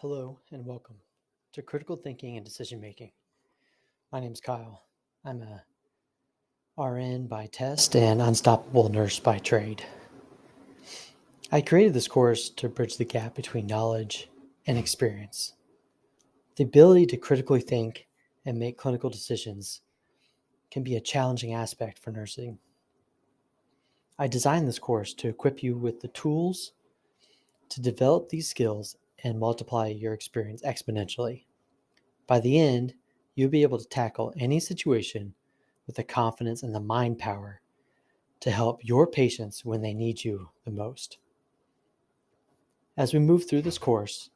Hello and welcome to Critical Thinking and Decision Making. My name is Kyle. I'm a RN by test and unstoppable nurse by trade. I created this course to bridge the gap between knowledge and experience. The ability to critically think and make clinical decisions can be a challenging aspect for nursing. I designed this course to equip you with the tools to develop these skills and multiply your experience exponentially. By the end, you'll be able to tackle any situation with the confidence and the mind power to help your patients when they need you the most. As we move through this course,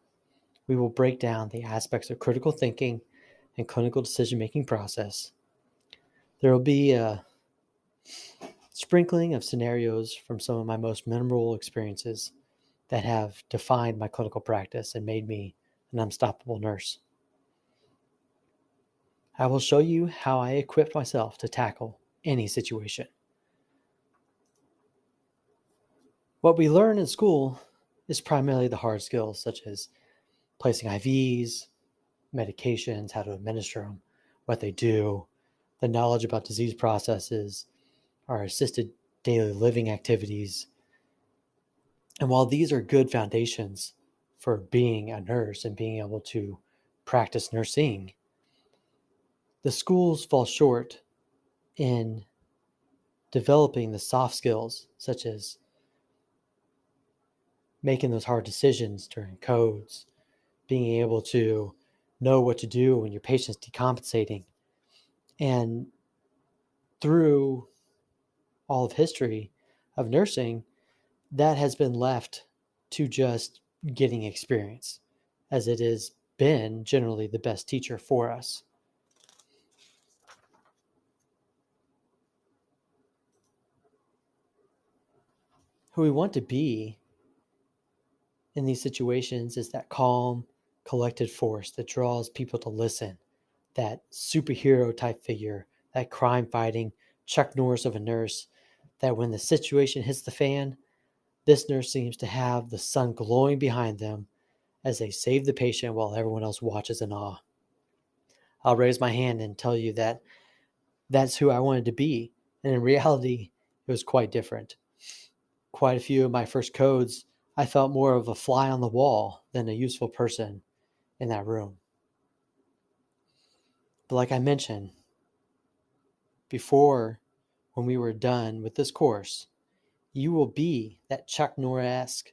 we will break down the aspects of critical thinking and clinical decision-making process. There will be a sprinkling of scenarios from some of my most memorable experiences that have defined my clinical practice and made me an unstoppable nurse. I will show you how I equipped myself to tackle any situation. What we learn in school is primarily the hard skills, such as placing IVs, medications, how to administer them, what they do, the knowledge about disease processes, our assisted daily living activities. And while these are good foundations for being a nurse and being able to practice nursing, the schools fall short in developing the soft skills, such as making those hard decisions during codes, being able to know what to do when your patient's decompensating. And through all of history of nursing, that has been left to just getting experience, as it has been generally the best teacher for us. Who we want to be in these situations is that calm, collected force that draws people to listen, that superhero type figure, that crime fighting Chuck Norris of a nurse, that when the situation hits the fan, this nurse seems to have the sun glowing behind them as they save the patient while everyone else watches in awe. I'll raise my hand and tell you that that's who I wanted to be. And in reality, it was quite different. Quite a few of my first codes, I felt more of a fly on the wall than a useful person in that room. But like I mentioned before, when we were done with this course, you will be that Chuck Norris-esque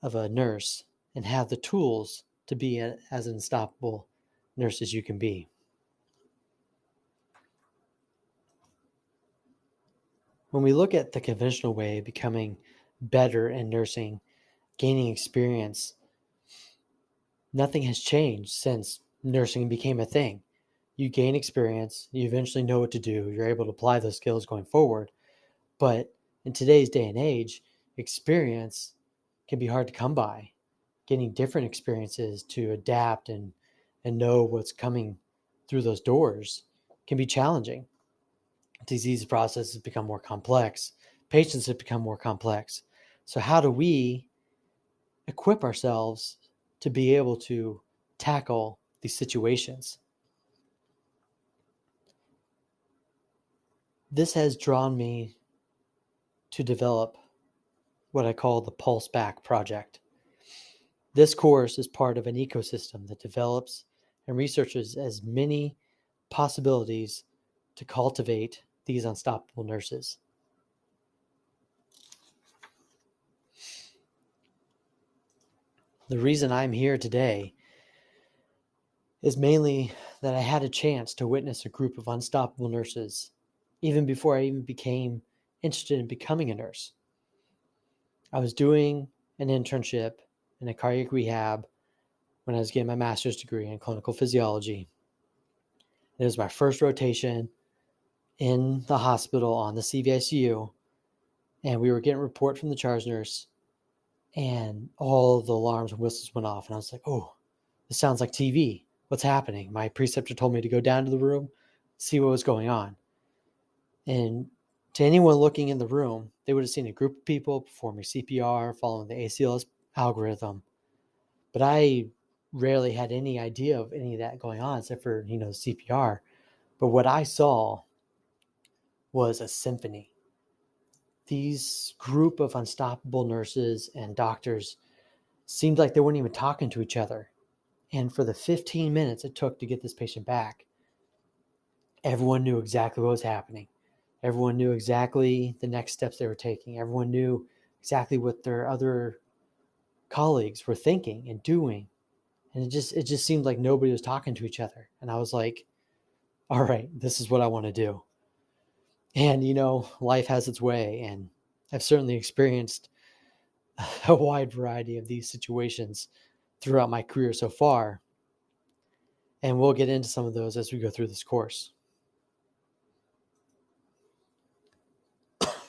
of a nurse and have the tools to be as unstoppable nurse as you can be. When we look at the conventional way of becoming better in nursing, gaining experience, nothing has changed since nursing became a thing. You gain experience, you eventually know what to do, you're able to apply those skills going forward. But in today's day and age, experience can be hard to come by. Getting different experiences to adapt and know what's coming through those doors can be challenging. Disease processes become more complex. Patients have become more complex. So how do we equip ourselves to be able to tackle these situations? This has drawn me to develop what I call the Pulse Back Project. This course is part of an ecosystem that develops and researches as many possibilities to cultivate these unstoppable nurses. The reason I'm here today is mainly that I had a chance to witness a group of unstoppable nurses even before I even became interested in becoming a nurse. I was doing an internship in a cardiac rehab when I was getting my master's degree in clinical physiology. It was my first rotation in the hospital on the CVICU, and we were getting a report from the charge nurse, and all the alarms and whistles went off, and I was like, oh, this sounds like TV. What's happening? My preceptor told me to go down to the room, see what was going on. And to anyone looking in the room, they would have seen a group of people performing CPR, following the ACLS algorithm. But I rarely had any idea of any of that going on except for, CPR. But what I saw was a symphony. These group of unstoppable nurses and doctors seemed like they weren't even talking to each other. And for the 15 minutes it took to get this patient back, everyone knew exactly what was happening. Everyone knew exactly the next steps they were taking. Everyone knew exactly what their other colleagues were thinking and doing. And it just seemed like nobody was talking to each other. And I was like, all right, this is what I want to do. And life has its way, and I've certainly experienced a wide variety of these situations throughout my career so far. And we'll get into some of those as we go through this course.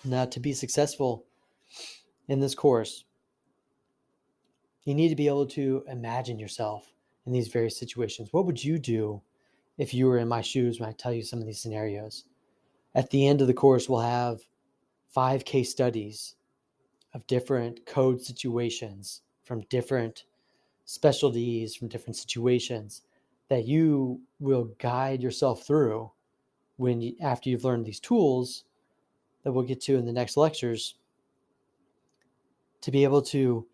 Now, to be successful in this course, you need to be able to imagine yourself in these various situations. What would you do if you were in my shoes when I tell you some of these scenarios? At the end of the course, we'll have 5 case studies of different code situations from different specialties, from different situations that you will guide yourself through after you've learned these tools that we'll get to in the next lectures, to be able to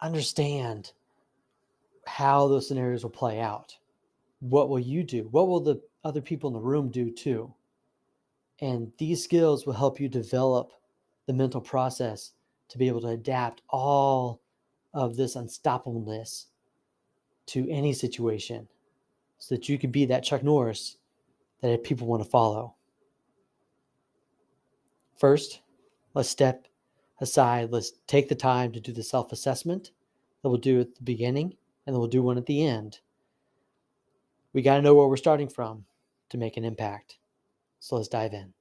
understand how those scenarios will play out. What will you do? What will the other people in the room do too? And these skills will help you develop the mental process to be able to adapt all of this unstoppableness to any situation so that you can be that Chuck Norris that people want to follow. First, let's step aside. Let's take the time to do the self-assessment that we'll do at the beginning, and then we'll do one at the end. We got to know where we're starting from to make an impact. So let's dive in.